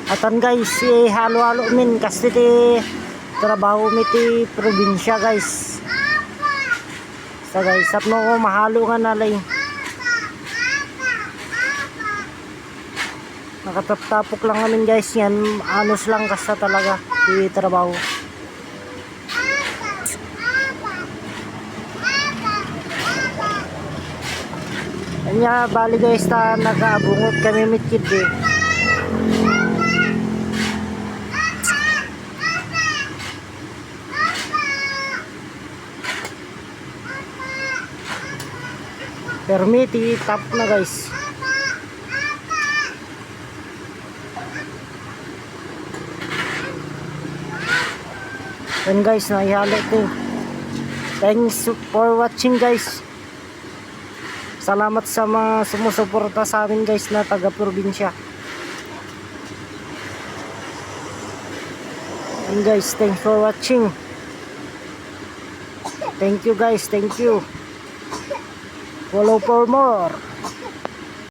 Atan guys, halo-halo min kasi ti trabaho mi ti probinsya guys. Sa guys, sapno ko mahalo nga nalay. Nakataptapok lang namin guys yan, anos lang kasta talaga ti trabaho. Kanya bali guys ta nag-abungot kami mitkid eh. Permiti tap na guys. And guys, naihalo to. Thanks for watching guys. Salamat sa mga sumusuporta sa amin guys na taga probinsya. And guys, thanks for watching. Thank you guys, thank you. Follow for more.